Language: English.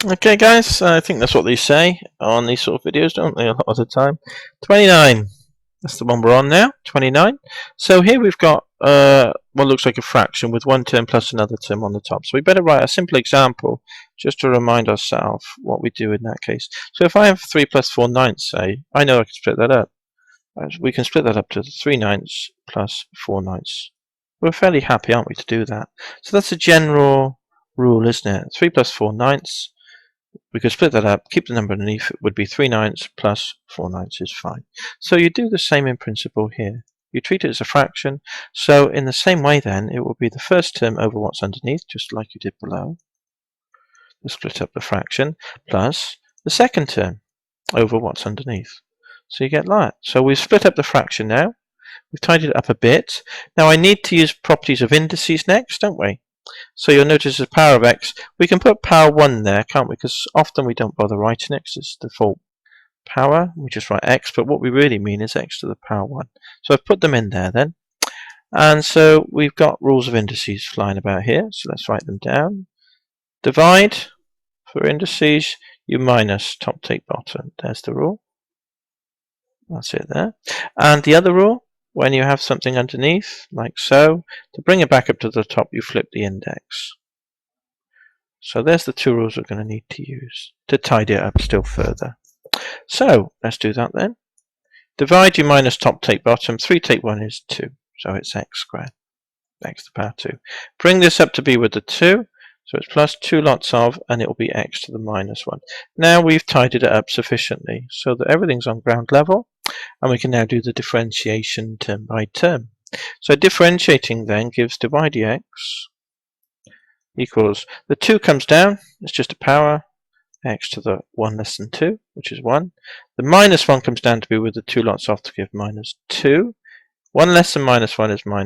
Okay guys, I think that's what they say on these sort of videos, don't they, a lot of the time. 29, that's the one we're on now, 29. So here we've got what looks like a fraction with one term plus another term on the top. So we better write a simple example just to remind ourselves what we do in that case. So if I have 3 plus 4 ninths, say, I know I can split that up. We can split that up to 3 ninths plus 4 ninths. We're fairly happy, aren't we, to do that? So that's a general rule, isn't it? 3 plus 4 ninths. We could split that up, keep the number underneath, it would be 3 ninths plus 4 ninths is fine. So you do the same in principle here. You treat it as a fraction, so in the same way then, it will be the first term over what's underneath, just like you did below. We'll split up the fraction, plus the second term over what's underneath. So you get that. So we've split up the fraction now. We've tidied it up a bit. Now I need to use properties of indices next, don't we? So you'll notice as power of x, we can put power 1 there, can't we? Because often we don't bother writing it because it's default power. We just write x, but what we really mean is x to the power 1. So I've put them in there then. And so we've got rules of indices flying about here. So let's write them down. Divide, for indices, you minus top take bottom. There's the rule. That's it there. And the other rule, when you have something underneath, like so, to bring it back up to the top, you flip the index. So there's the two rules we're going to need to use to tidy it up still further. So let's do that then. Divide, you minus top take bottom. 3 take 1 is 2, so it's x squared, x to the power 2. Bring this up to be with the 2, so it's plus 2 lots of, and it will be x to the minus 1. Now we've tidied it up sufficiently so that everything's on ground level, and we can now do the differentiation term by term. So differentiating then gives divide dx equals, the 2 comes down, it's just a power, x to the 1 less than 2, which is 1. The minus 1 comes down to be with the 2 lots off to give minus 2. 1 less than minus 1 is minus